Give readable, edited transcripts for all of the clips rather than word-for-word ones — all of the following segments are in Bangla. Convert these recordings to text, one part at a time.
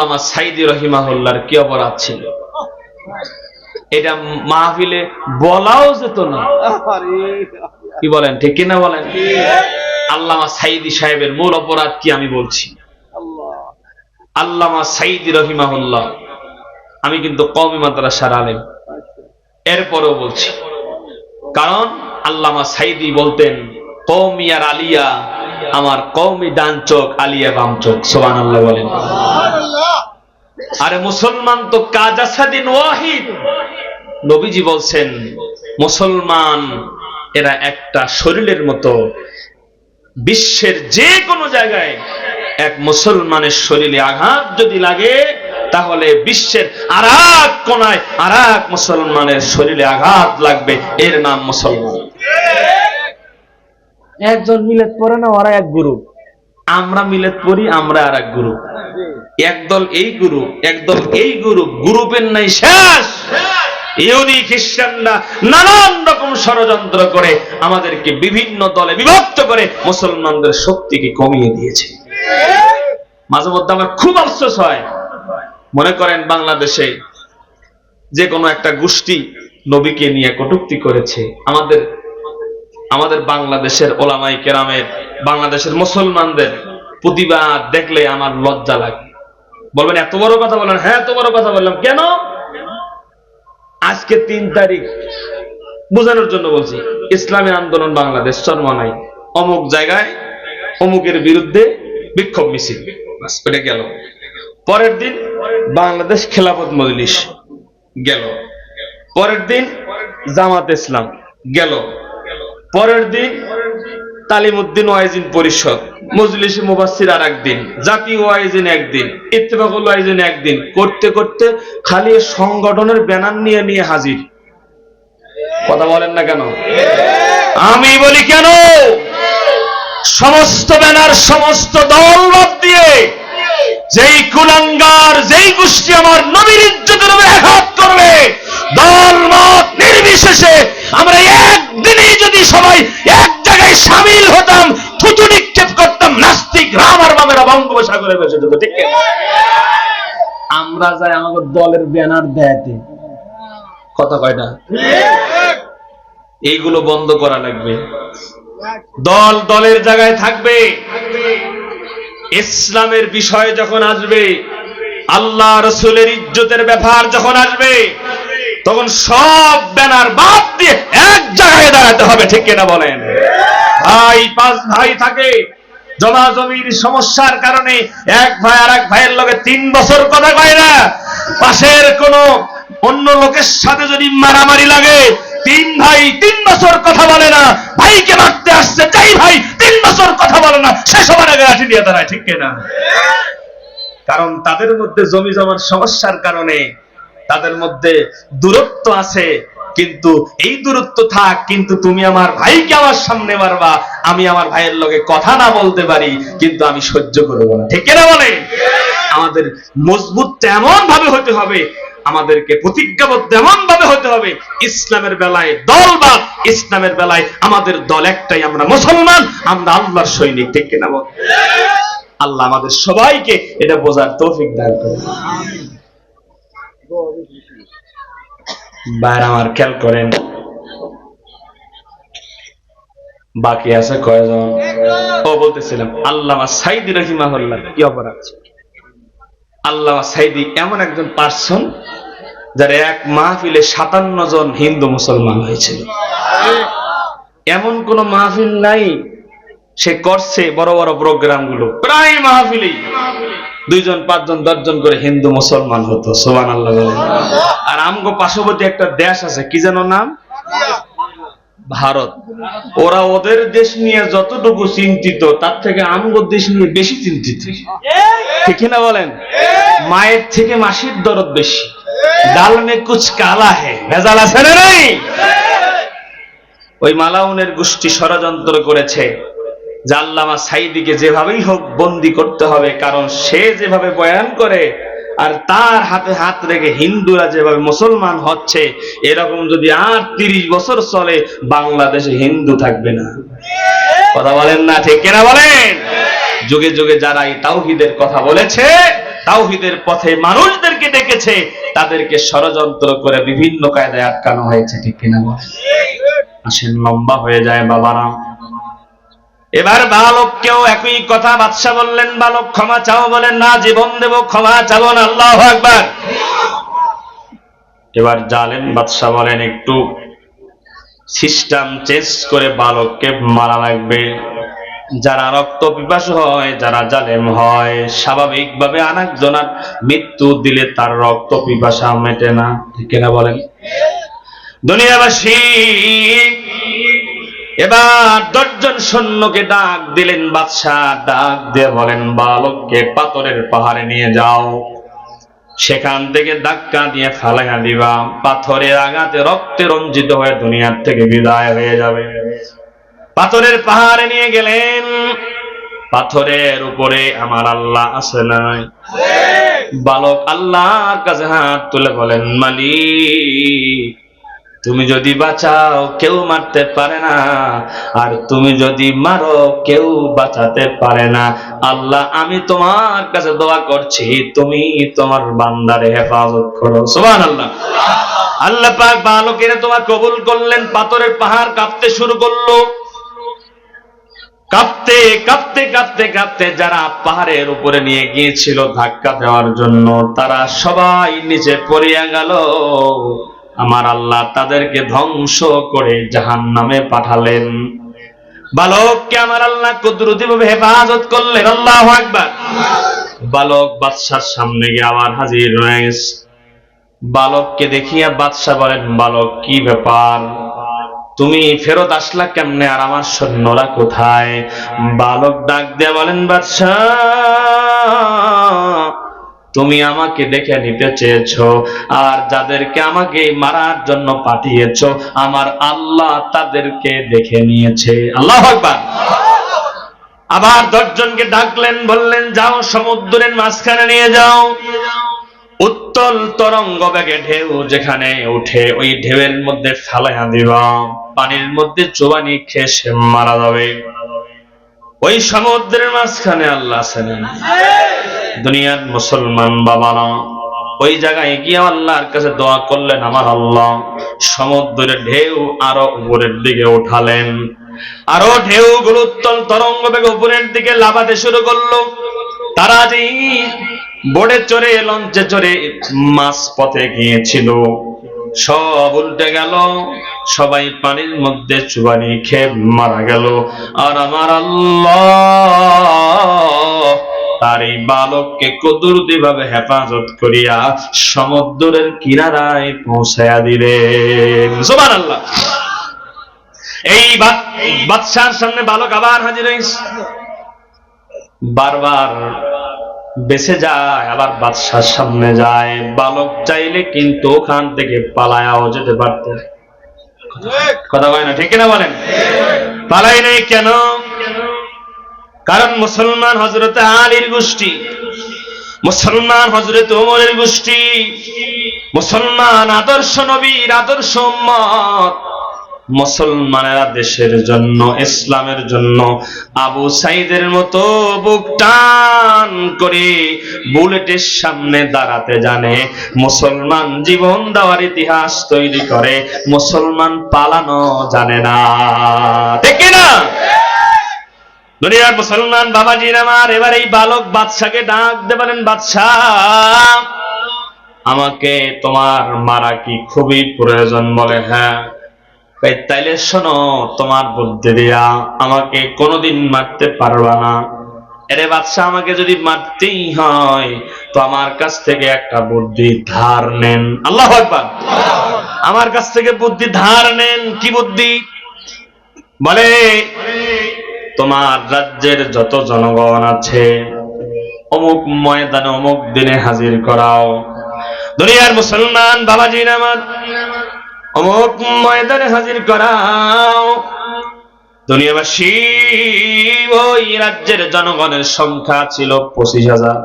আল্লামা সাইদি রহিমাহুল্লাহর কি অপরাধ ছিল? এটা মাহফিলে বলাও যেত না। কি বলেন, ঠিক কিনা বলেন? আল্লামা সাইদি সাহেবের মূল অপরাধ কি আমি বলছি। আল্লামা সাইদি রহিমাহুল্লাহ, আমি কিন্তু কওমি মাদ্রাসার আলেম, এরপরেও বলছি, কারণ আল্লামা সাইদি বলতেন কওমি আর আলিয়া, আমার কওমি ডান চোখ, আলিয়া বাম চোখ। সুবহানাল্লাহ বলেন। আরে মুসলমান তো কাজাসাদিন ওয়াহিদ। নবীজি বলছেন মুসলমান এরা একটা শরীরের মতো। বিশ্বের যে কোনো জায়গায় এক মুসলমানের শরীরে আঘাত যদি লাগে, তাহলে বিশ্বের আর এক কোনায় আর এক মুসলমানের শরীরে আঘাত লাগবে, এর নাম মুসলমান। একজন মিলাদ পড়ে না, ওরা এক গ্রুপ, আমরা মিলাদ পড়ি, আমরা আর এক গ্রুপ। একদল এই গ্রুপ, একদল এই গ্রুপ, গ্রুপের নাই শেষ। ইহুদি খ্রিস্টানরা নানান রকম ষড়যন্ত্র করে আমাদেরকে বিভিন্ন দলে বিভক্ত করে মুসলমানদের শক্তিকে কমিয়ে দিয়েছে। মাঝে মধ্যে আমার খুব আফসোস হয়, মনে করেন বাংলাদেশে যে কোনো একটা গোষ্ঠী নবীকে নিয়ে কটূক্তি করেছে, আমাদের বাংলাদেশের ওলামায়ে কেরামের, বাংলাদেশের মুসলমানদের প্রতিবাদ দেখলে আমার লজ্জা লাগে। বলবেন এত বড় কথা বলেন? হ্যাঁ, এত বড় কথা বললাম কেন? আজকে 3 তারিখ বোঝানোর জন্য বলছি, ইসলামী আন্দোলন বাংলাদেশ চরমনাই অমুক জায়গায় অমুকের বিরুদ্ধে বিক্ষোভ মিছিল, এটা গেল। পরের দিন বাংলাদেশ খেলাফত মজলিস গেল, পরের দিন জামাত ইসলাম গেল, পরের দিন তালিমউদ্দিন ওয়াইজিন পরিষদ, মজলিসে মুফাসসির আর একদিন, জাতীয় ওয়াইজিন একদিন, ইত্তেফাকুল ওয়াইজিন একদিন, করতে করতে খালি সংগঠনের ব্যানার নিয়ে নিয়ে হাজির। কথা বলেন না কেন? আমি বলি কেন? সমস্ত ব্যানার, সমস্ত দল বাদ দিয়ে যেই কুলাঙ্গার, যেই গোষ্ঠী আমার নবীর ইজ্জতের উপর আঘাত করবে, দল মত নির্বিশেষে আমরা একদিনেই যদি সবাই এক জায়গায় শামিল হতাম, থুতু নিক্ষেপ করতাম, নাস্তিক রাম আর বামেরা বঙ্গোপসাগরে ভেসে যেত। ঠিক না? আমরা যাই আমাদের দলের ব্যানার দেয়াতে, কথা কয়টা? এইগুলো বন্ধ করা লাগবে। দল দলের জায়গায় থাকবে। ইসলামের বিষয় যখন আসবে, আল্লাহ রাসূলের ইজ্জতের ব্যাপার যখন আসবে, তখন সব ব্যানার বাদ দিয়ে এক জায়গায় দাঁড়াতে হবে। ঠিক কিনা বলেন? ভাই 5 ভাই থাকে, জমা জমির সমস্যার কারণে এক ভাই আর এক ভাইয়ের লগে 3 বছর কথা কয় না। পাশের কোন অন্য লোকের সাথে যদি মারামারি লাগে, 3 ভাই 3 বছর কথা বলে না, ভাইকে মারতে আসছে যাই ভাই 3 বছর কথা বলে না, সে সবার আগে লাঠি নিয়ে দাঁড়ায়। ঠিক কিনা? কারণ তাদের মধ্যে জমি জমার সমস্যার কারণে তাদের মধ্যে দূরত্ব আছে। কিন্তু এই দূরত্ব থাক, কিন্তু তুমি আমার ভাইকে আমার সামনে মারবা, আমি আমার ভাইয়ের লগে কথা না বলতে পারি, কিন্তু আমি সহ্য করব না। ঠিক কিনা বলে? আমাদের মজবুত এমন ভাবে হতে হবে, আমাদেরকে প্রতিজ্ঞাবদ্ধ এমন ভাবে হতে হবে, ইসলামের বেলায় দলবাদ, ইসলামের বেলায় আমাদের দল একটাই, আমরা মুসলমান, আমরা আল্লাহর সৈনিক। ঠিক কিনা বল? আল্লাহ আমাদের সবাইকে এটা বোঝার তৌফিক দান করুন। বাইরে আমার খেয়াল করেন, বাকি আছে কয়জন? ও বলতেছিলাম আল্লামা সাইদি রাহিমাহুল্লাহ কি অপরাধ ছিল। আল্লামা সাইদি এমন একজন পার্সন যার এক মাহফিলে 57 জন হিন্দু মুসলমান হয়েছিল। এমন কোন মাহফিল নাই, সে করছে বড় বড় প্রোগ্রাম গুলো, প্রায় মাহফিলেই 2 জন 5 জন 10 জন করে হিন্দু মুসলমান হতো। সুবহানাল্লাহ বলেন। আর আমগো পার্শ্ববর্তী একটা দেশ আছে, কি যেন নাম? ভারত। ওরা ওদের দেশ নিয়ে যতটুকু চিন্তিত, তার থেকে আমগো দেশ নিয়ে বেশি চিন্তিত। ঠিক না বলেন? মায়ের থেকে মাসির দরদ বেশি। ডাল মে কুছ কালা হে, ভেজাল আছে না নাই? ওই মালাউনের গোষ্ঠী ষড়যন্ত্র করেছে যে আল্লামা সাইদিকে যেভাবেই হোক বন্দী করতে হবে, কারণ সে যেভাবে বয়ান করে আর তার হাতে হাত রেখে হিন্দুরা যেভাবে মুসলমান হচ্ছে, এরকম যদি আর 30 বছর চলে, বাংলাদেশে হিন্দু থাকবে না। কথা বলেন না? ঠিক কিনা বলেন? যুগে যুগে যারা এই তাওহীদের কথা বলেছে, তাওহীদের পথে মানুষদেরকে ডেকেছে, তাদেরকে ষড়যন্ত্র করে বিভিন্ন কায়দায় আটকানো হয়েছে, ঠিক কিনা বলেন? আসেন, লম্বা হয়ে যায় বাবারা। এবার বালককেও একই কথা বাদশা বললেন, বালক ক্ষমা চাও, বলেন না, জীবন দেব, ক্ষমা চাবো না। আল্লাহু আকবার। এবার জালেম বাদশা বলেন, একটু সিস্টেম চেঞ্জ করে বালককে মারা লাগবে। যারা রক্ত পিপাসু হয়, যারা জালেম হয়, স্বাভাবিকভাবে আরেকজনের মৃত্যু দিলে তার রক্ত পিপাসা মেটে না, ঠিক কিনা বলেন? দুনিয়াবাসী এবার 10 জন সৈন্যকে ডাক দিলেন বাদশাহ, ডাক দিয়ে বলেন, বালককে পাথরের পাহাড়ে নিয়ে যাও, সেখান থেকে ধাক্কা দিয়ে ফালাইয়া দিবা, পাথরের আঘাতে রক্তে রঞ্জিত হয়ে দুনিয়ার থেকে বিদায় হয়ে যাবে। পাথরের পাহাড়ে নিয়ে গেলেন। পাথরের উপরে আমার আল্লাহ আছে নাই? বালক আল্লাহর কাছে হাত তুলে বলেন, মালিক, তুমি যদি বাঁচাও কেউ মারতে পারে না, আর তুমি যদি মারো কেউ বাঁচাতে পারে না। আল্লাহ, আমি তোমার কাছে দোয়া করছি, তুমি তোমার বান্দারে হেফাজত করো। সুবহানাল্লাহ। আল্লাহ পাক বালকের দোয়া কবুল করলেন। পাথরের পাহাড় কাঁপতে শুরু করলো। কাঁপতে কাঁপতে কাঁপতে কাঁপতে যারা পাহাড়ের উপরে নিয়ে গিয়েছিল ধাক্কা দেওয়ার জন্য, তারা সবাই নিচে পড়িয়া গেল। আমার আল্লাহ তাদেরকে ধ্বংস করে জাহান্নামে পাঠালেন। বালককে আমার আল্লাহ কুদরতিভাবে হেফাজত করলেন। আল্লাহু আকবার। বালক বাদশার সামনে গিয়ে আবার হাজির হয়ে গেছে। বালককে দেখিয়া বাদশা বলেন, বালক, কি ব্যাপার, তুমি ফেরত আসলা কেমনে, আর আমার সৈন্যরা কোথায়? বালক ডাক দিয়ে বলেন, বাদশা, তুমি আমাকে দেখে নিতে চেয়েছো, আর যাদেরকে আমাকে মারার জন্য পাঠিয়েছো, আমার আল্লাহ তাদেরকে দেখে নিয়েছে। আল্লাহু আকবার। আবার 10 জনকে ডাকলেন, বললেন, যাও সমুদ্রের মাঝখানে নিয়ে যাও, উত্তল তরঙ্গ বেগে ঢেউ যেখানে উঠে ওই ঢেউয়ের মধ্যে ফেলাইয়া দিবা, পানির মধ্যে চুবানি খেয়ে সে মারা যাবে। ওই সমুদ্রের মাঝখানে আল্লাহ আছেন। দুনিয়ার মুসলমান বাবারা ওই জায়গায় গিয়ে আল্লাহর কাছে দোয়া করলেন, আমার আল্লাহ সমুদ্রের ঢেউ আরো উপরের দিকে উঠালেন। আরো ঢেউগুলো উত্তল তরঙ্গ বেগে উপরের দিকে লাফাতে শুরু করলো। তারা যে বোটে চড়ে, লঞ্চে চড়ে মাছ পথে গিয়েছিল, সব উল্টে গেল, সবাই পানির মধ্যে চুবানি খেয়ে মারা গেল। আর আমার আল্লাহ তার এই বালককে কুদরতিভাবে হেফাজত করিয়া সমুদ্রের কিনারায় পৌঁছায়া দিলেন। সুবহানাল্লাহ। এই বাদশার সামনে বালক আবার হাজির হয়েছে। বারবার বেঁচে যায়, আবার বাদশার সামনে যায়। বালক চাইলে কিন্তু ওখান থেকে পালায়াও যেতে পারত। কথা বলে না, ঠিক না বলেন? পালাই নাই কেন? কারণ মুসলমান হযরতে আলীর গোষ্ঠী, মুসলমান হযরতে ওমরের গোষ্ঠী, মুসলমান আদর্শ নবীর আদর্শ উম্মত। মুসলমানেরা দেশের জন্য, ইসলামের জন্য আবু সাইদের মতো বুক টান করে বুলেটের সামনে দাঁড়াতে জানে। মুসলমান জীবন দেওয়ার ইতিহাস তৈরি করে, মুসলমান পালানো জানে না, ঠিক না? দুনিয়ার মুসলমান বাবাজির আমার, এবার এই বালক বাদশাকে ডাক দিয়ে বলেন, বাদশাহ, আমাকে তোমার মারা কি খুবই প্রয়োজন? বলে, হ্যাঁ। তাইলে শোনো, তোমার বুদ্ধি দিয়া আমাকে কোনোদিন মারতে পারবা না। এরে বাদশা, আমাকে যদি মারতেই হয় তো আমার কাছ থেকে একটা বুদ্ধি ধার নেন। আল্লাহু আকবার। আমার কাছ থেকে বুদ্ধি ধার নেন। কি বুদ্ধি? বলে, তোমার রাজ্যের যত জনগণ আছে অমুক ময়দানে অমুক দিনে হাজির করাও। দুনিয়ার মুসলমান বাবাজির আমার, অমুক ময়দানে হাজির করাও। দুনিয়াবাসী, ওই রাজ্যের জনগণের সংখ্যা ছিল 25,000।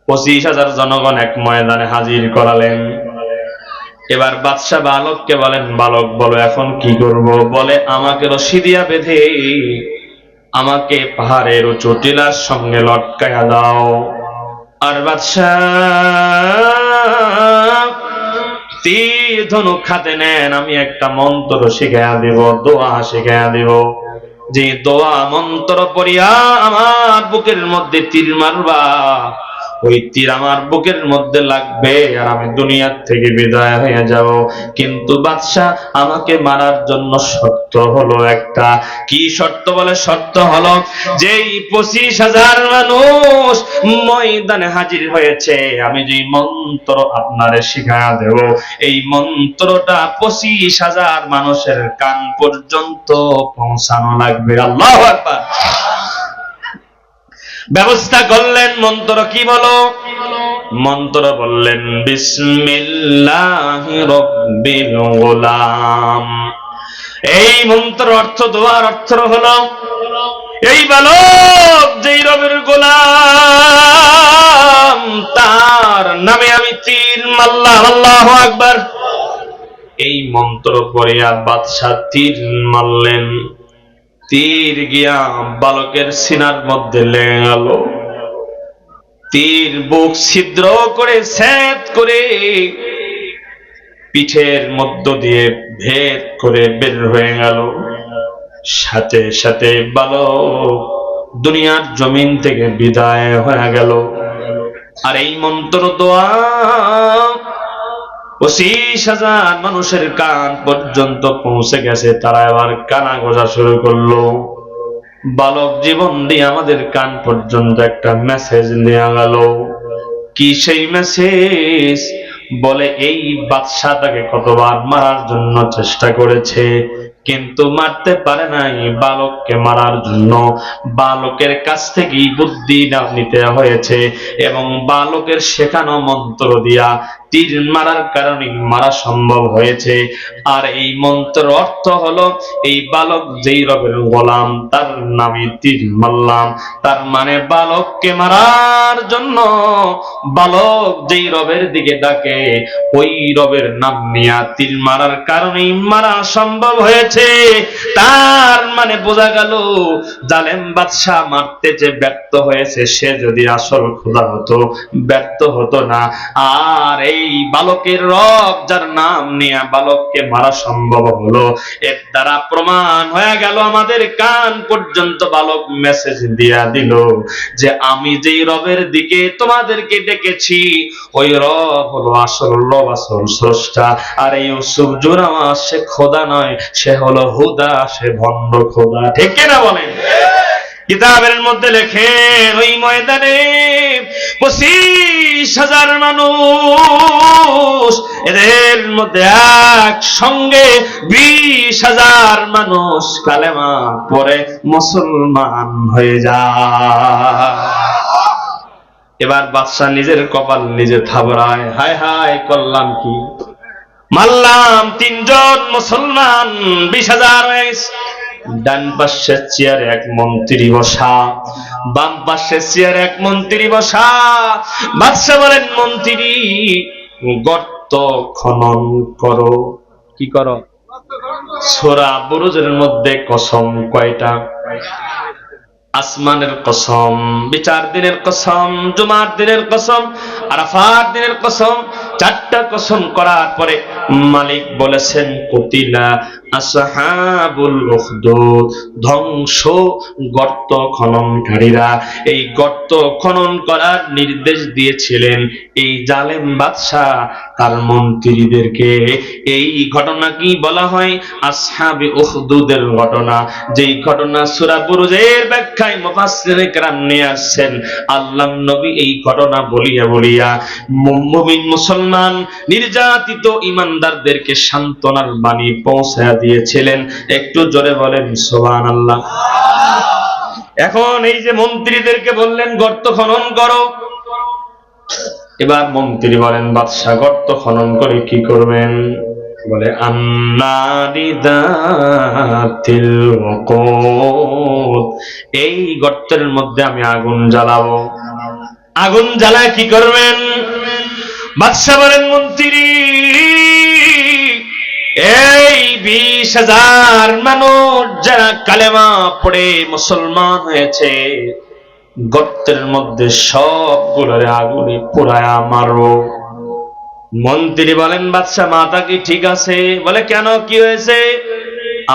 25,000 জনগণ এক ময়দানে হাজির করালেন। এবার বাদশা বালককে বলেন, বালক বলো এখন কি করব? বলে, আমাকে রশি দিয়া বেঁধে আমাকে পাহাড়ের উঁচু টিলার সঙ্গে লটকায়া দাও। আর বাদশাহ তীর ধনুক হাতে নেন, আমি একটা মন্ত্র শিখাইয়া দেব, দোয়া শিখাইয়া দেব, যে দোয়া মন্ত্র পড়িয়া আমার বুকের মধ্যে তীর মারবা, ওই তীর আমার বুকের মধ্যে লাগবে আর আমি দুনিয়ার থেকে বিদায় হয়ে যাব। কিন্তু বাদশা আমাকে মারার জন্য শর্ত হলো একটা। কি শর্ত? বলে শর্ত হলো যেই 25,000 মানুষ ময়দানে হাজির হয়েছে, আমি যে মন্ত্র আপনারে শিখায়া দেব, এই মন্ত্রটা 25,000 মানুষের কান পর্যন্ত পৌঁছানো লাগবে। আল্লাহু আকবার। ব্যবস্থা করলেন। মন্ত্র কি বলো? মন্ত্র বললেন বিসমিল্লাহির রাব্বিল গোলাম। এই মন্ত্র অর্থ, দোয়ার অর্থ হলো এই বালক যেই রবের গোলাম, তার নামে আমি তীর মারলাম। আল্লাহু আকবার। এই মন্ত্র পড়িয়া বাদশাহ তীর মারলেন। তীর গিয়া বালকের সিনার মধ্যে লেগে গেল। তীর বুক ছিদ্র করে ছেদ করে পিঠের মধ্য দিয়ে ভেদ করে বের হয়ে গেল। সাথে সাথে বালক দুনিয়ার জমিন থেকে বিদায় হয়ে গেল। আর এই মন্ত্র দোয়া 25,000 মানুষের কান পর্যন্ত পৌঁছে গেছে। তারা এবার কানা গোজা শুরু করলো। বালক জীবন দিয়ে আমাদের কান পর্যন্ত একটা মেসেজ নিয়ে গেল। কি সেই মেসেজ? বলে এই বাদশা তাকে কতবার মারার জন্য চেষ্টা করেছে, কিন্তু মারতে পারে নাই। বালককে মারার জন্য বালকের কাছ থেকেই বুদ্ধি নিতে হয়েছে, এবং বালকের শেখানো মন্ত্র দিয়া তীর মারার কারণে মারা সম্ভব হয়েছে। আর এই মন্ত্র অর্থ হলো এই বালক যেই রবের গোলাম, তার নামে তীর মারলাম। তার মানে বালককে মারার জন্য বালক যেই রবের দিকে ডাকে, ওই রবের নাম নিয়ে তীর মারার কারণেই মারা সম্ভব হয়েছে। তার মানে বোঝা গেল জালেম বাদশা মারতে যে ব্যর্থ হয়েছে, সে যদি আসল খোদা হতো ব্যর্থ হতো না। আর এই বালকের রব যার নাম নিয়ে বালককে মারা সম্ভব হলো, এর দ্বারা প্রমাণ হয়ে গেল আমাদের কান পর্যন্ত বালক মেসেজ দিয়া দিল যে আমি যেই রবের দিকে তোমাদেরকে ডেকেছি, ওই রব হলো আসল রব, আসল স্রষ্টা। আর এই ইউসুফ জুরামা সে খোদা নয়, সে হলো হুদা, সে ভণ্ড খোদা। ঠিক কিনা বলেন? কিতাবের মধ্যে লেখেন ওই ময়দানে 25,000 মানুষ, এদের মধ্যে একসঙ্গে 20,000 মানুষ কালেমা পড়ে মুসলমান হয়ে যায়। এবার বাদশা নিজের কপাল নিজে থাবড়ায়, হায় হায় করলাম কি? মারলাম 3 জন মুসলমান, 20,000 হয়েছে। ডান পাশের চেয়ারে এক মন্ত্রী বসা, বাম পাশের চেয়ারে এক মন্ত্রী বসা। বাদশা বলেন, মন্ত্রী গর্ত খনন করো। কি করো? সূরা বুরুজের মধ্যে কসম কয়টা? আসমানের কসম, বিচার দিনের কসম, জুমার দিনের কসম, আরাফার দিনের কসম, 4টা কসম করার পরে মালিক বলেছেন কুতিলা আসহাবুল উখদুদ, ধ্বংস গর্ত খননকারীরা। এই গর্ত খনন করার নির্দেশ দিয়েছিলেন এই জালেম বাদশা তার মন্ত্রীদেরকে। এই ঘটনা কি বলা হয়? আসহাবে উখদুদের ঘটনা। যেই ঘটনা সূরা বুরুজের ব্যাখ্যায় মুফাসসিরে কেরাম নিয়ে আসছেন। আল্লাহর নবী এই ঘটনা বলিয়া বলিয়া মুমিন মুসলমান নির্যাতিত ঈমানদারদেরকে সান্ত্বনার বাণী পৌঁছায়া দিয়েছিলেন। একটু জোরে বলেন সুবহানাল্লাহ। এখন এই যে মন্ত্রীদেরকে বললেন গর্ত খনন করো, এবার মন্ত্রী বলেন বাদশা গর্ত খনন করে কি করবেন? বলে আন্নারি যাতিল ওয়াকুদ, এই গর্তের মধ্যে আমি আগুন জ্বালাবো। আগুন জ্বালায় কি করবেন? বাদশা বলেন মন্ত্রী এই 20,000 মানুষ যারা কালেমা পড়ে মুসলমান হয়েছে, গর্তের মধ্যে সবগুলোরে আগুনে পোড়ায়া মারবো। মন্ত্রী বলেন, বাদশা মাথা কি ঠিক আছে? বলে, কেন, কি হয়েছে?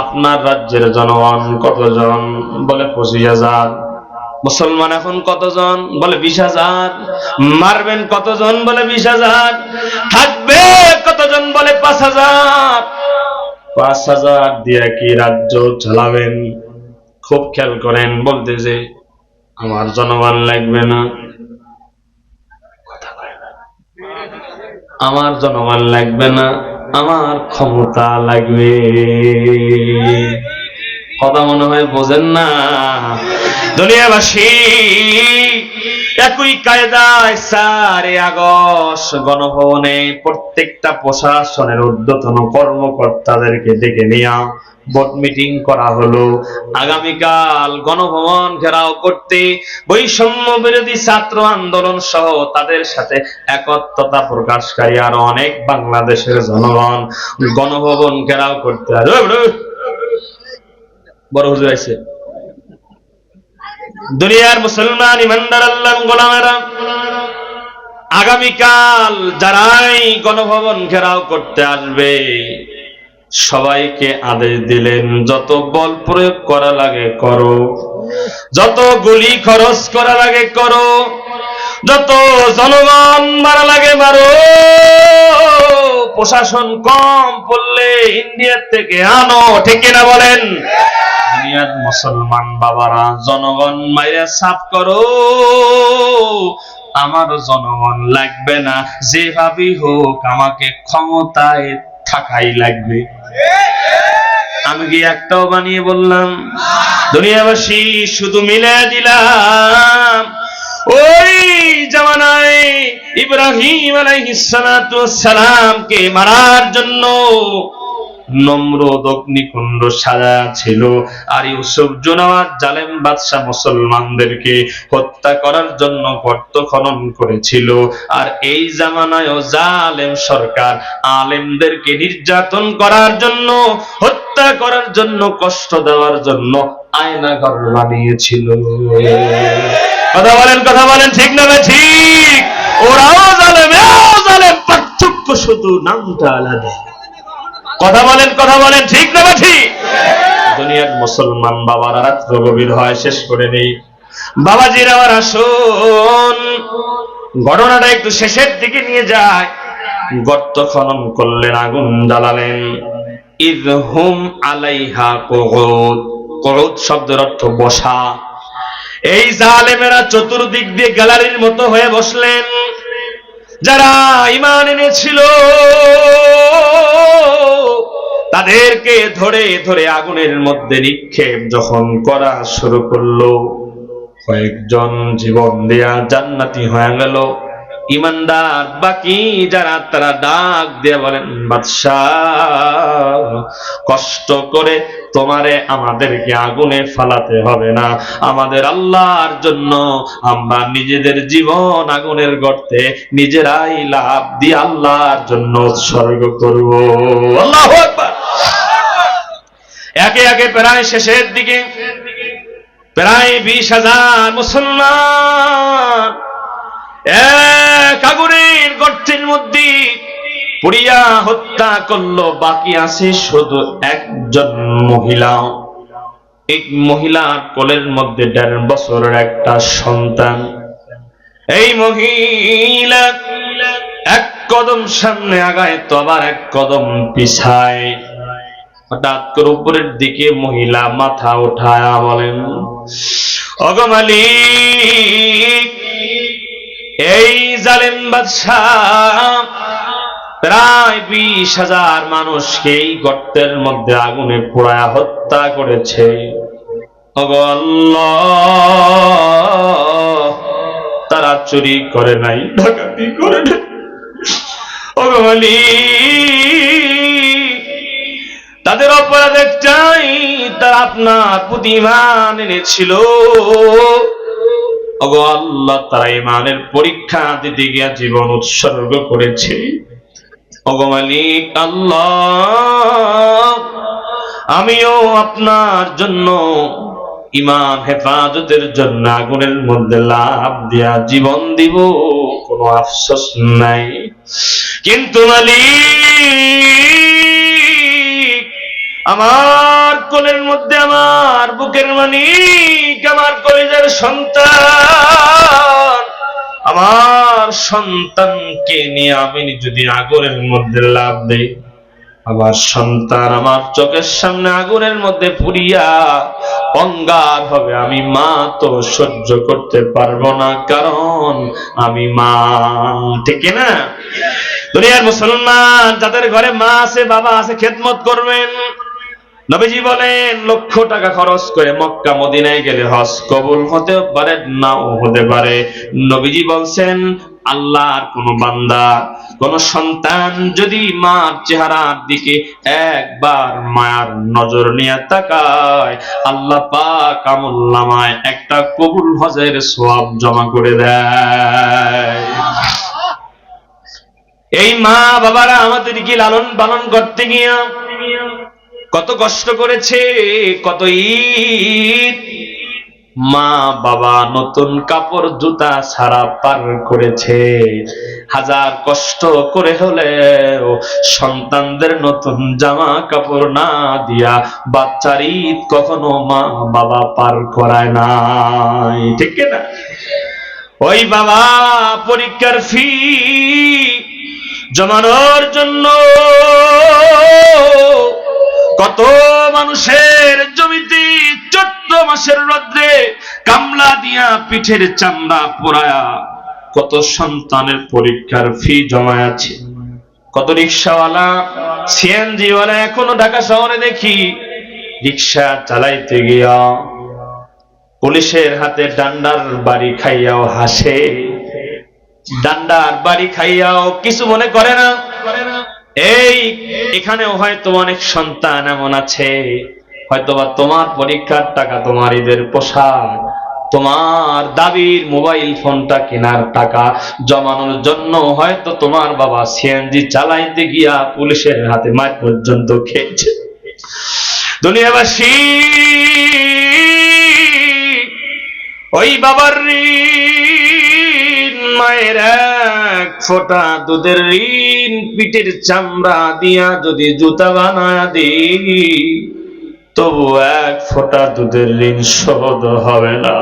আপনার রাজ্যের জনগণ কতজন? বলে 25,000। মুসলমান এখন কতজন? বলে 20,000। মারবেন কতজন? বলে 20,000। থাকবে কতজন? বলে 5,000। 5,000 দিয়ে কি রাজ্য চালাবেন? খুব খেয়াল করেন, বলতেছে আমার জনগণ লাগবে না, আমার জনগণ লাগবে না, আমার ক্ষমতা লাগবে। কথা মনে হয় বোঝেন না? দুনিয়াবাসী একই কায়দায় 4 আগস্ট গণভবনে প্রত্যেকটা প্রশাসনের ঊর্ধ্বতন কর্মকর্তাদেরকে ডেকে নিয়ে বোর্ড মিটিং করা হলো। আগামীকাল গণভবন ঘেরাও করতে বৈষম্য বিরোধী ছাত্র আন্দোলন সহ তাদের সাথে একত্রতা প্রকাশকারী আরো অনেক বাংলাদেশের জনগণ গণভবন ঘেরাও করতে বড় হুজুর আইছে। দুনিয়ার মুসলমান ইমানদার আল্লাহর গোলামেরা, আগামীকাল যারাই গণভবন ঘেরাও করতে আসবে সবাইকে আদেশ দিলেন, যত বল প্রয়োগ করা লাগে করো, যত গুলি খরচ করা লাগে করো, যত জনগণ মারা লাগে মারো, প্রশাসন কম পড়লে ইন্ডিয়ার থেকে আনো। ঠিক কিনা বলেন? দুনিয়ার মুসলমান বাবারা, জনগণ মাইরা সাফ করো, আমার জনগণ লাগবে না, যেভাবেই হোক আমাকে ক্ষমতায় থাকাই লাগবে। আমি কি একটাও বানিয়ে বললাম? দুনিয়াবাসী শুধু মিলে দিলাম ওই জামানায় ইব্রাহিম আলাইহিস সালাতু ওয়াস সালামকে মারার জন্য নমরুদ অগ্নিকুণ্ড সাজা ছিল, আর ইউসুফ জুনাওয়াত জালেম বাদশা মুসলমানদেরকে হত্যা করার জন্য গর্ত খনন করেছিল। আর এই জামানায়ও জালেম সরকার আলেমদেরকে নির্যাতন করার জন্য, হত্যা করার জন্য, কষ্ট দেওয়ার জন্য আয়নাঘর বানিয়েছিল। কথা বলেন, কথা বলেন, ঠিক না ঠিক? ওরাও জালেম, এও জালেম, পার্থক্য শুধু নামটা আলাদা। কথা বলেন, কথা বলেন, ঠিক না ঠিক? দুনিয়ার মুসলমান বাবারা, রাত্র গভীর হয়, শেষ করে নেই। বাবাজির আমার আসুন, ঘটনাটা একটু শেষের দিকে নিয়ে যায়। গর্ত খনন করলেন, আগুন জ্বালালেন। ইযহুম আলাইহা কুউদ। কুউদ শব্দের অর্থ বসা। এই জালেমেরা চতুর্দিক দিয়ে গ্যালারির মতো হয়ে বসলেন। যারা ঈমান এনেছিল তাদেরকে ধরে ধরে আগুনের মধ্যে নিক্ষেপ যখন করা শুরু করলো, কয়েকজন জীবন দেয়া জান্নাতি হয়ে গেল। ইমানদার বাকি যারা, তারা ডাক দিয়ে বলেন, বাদশাহ কষ্ট করে তোমারে আমাদেরকে আগুনে ফালাতে হবে না, আমাদের আল্লাহর জন্য আমরা নিজেদের জীবন আগুনের গর্তে নিজেরাই লাভ দিয়ে আল্লাহর জন্য উৎসর্গ করব। আল্লাহু আকবার। একে একে প্রায় শেষের দিকে প্রায় 20,000 মুসলমান এক আগুনের গর্তের মধ্যে পুড়িয়া হত্যা করলো। বাকি আছে শুধু একজন মহিলা। এই মহিলার কোলের মধ্যে 1.5 বছরের একটা সন্তান। এই মহিলা এক কদম সামনে আগায় তো আবার এক কদম পিছায়। হঠাৎ করে উপরের দিকে মহিলা মাথা উঠায়া বলেন, ওগো মালিক, এই জালেম বাদশাহ প্রায় 20,000 মানুষকে এই গর্তের মধ্যে আগুনে পোড়ায়া হত্যা করেছে। ওগো আল্লাহ, তারা চুরি করে নাই, ডাকাতি করে নাই। ওগো মালিক, তাদের অপরাধ একটাই, তারা আপনার প্রতি ঈমান এনেছিল। ওগো আল্লাহ, তারা ঈমানের পরীক্ষা দিতে গিয়ে জীবন উৎসর্গ করেছে। ওগো মালিক আল্লাহ, আমিও আপনার জন্য ইমান হেফাজতের জন্য আগুনের মধ্যে লাফ দিয়া জীবন দিব, কোনো আফসোস নাই। কিন্তু মালিক, আমার কোলের মধ্যে আমার বুকের মানিক, আমার কলিজার সন্তান, আমার সন্তানকে নিয়ে আমি যদি আগুনের মধ্যে লাফ দেই, আমার সন্তান আমার চোখের সামনে আগুনের মধ্যে পুড়িয়া অঙ্গার হবে, আমি মা তো সহ্য করতে পারবো না, কারণ আমি মা। ঠিক না? দুনিয়ার মুসলমান যাদের ঘরে মা আছে বাবা আছে, খেদমত করবেন। নবীজি বলেন লক্ষ টাকা খরচ করে মক্কা মদিনায় গেলে হজ কবুল হতে পারে, নাও হতে পারে। নবীজি বলছেন আল্লাহর কোন বান্দা, কোন সন্তান যদি মার চেহারার দিকে একবার মায়ার নজর নিয়ে তাকায়, আল্লাহ পাক আমুল্লামায় একটা কবুল হজের সওয়াব জমা করে দেয়। এই মা বাবারা আমাদেরকে লালন পালন করতে গিয়া কত কষ্ট করেছে, কত ঈদ মা বাবা নতুন কাপড় জুতা ছাড়া পার করেছে। হাজার কষ্ট করে হলেও সন্তানদের নতুন জামা কাপড় না দিয়া বাচ্চার ঈদ কখনো মা বাবা পার করায় নাই। ঠিক না? ওই বাবা পরীক্ষার ফি জমানোর জন্য কত মানুষের জমিতে 14 মাসের রোদ্রে কামলা দিয়া পিঠের চামড়া পোড়ায়া কত সন্তানের পরীক্ষার ফি জমায় আছে। কত রিক্সাওয়ালা সিএনজিওয়ালা এখনো ঢাকা শহরে দেখি রিক্সা চালাইতে গিয়া পুলিশের হাতে ডান্ডার বাড়ি খাইয়াও হাসে, ডান্ডার বাড়ি খাইয়াও কিছু মনে করে না। এখানেও হয়তো অনেক সন্তান এমন আছে, হয়তোবা তোমার পরীক্ষার টাকা, তোমার ঈদের পোশাক, তোমার দাবির মোবাইল ফোনটা কেনার টাকা জমানোর জন্য হয়তো তোমার বাবা সিএনজি চালাইতে গিয়া পুলিশের হাতে মার পর্যন্ত খেয়েছে। দুনিয়াবাসী ওই বাবার ঋণ, মায়ের এক ফোঁটা দুধের ঋণ, পিঠের চামড়া দিয়া যদি জুতা বানায়া দিই, তবু এক ফোঁটা দুধের ঋণ শোধ হবে না।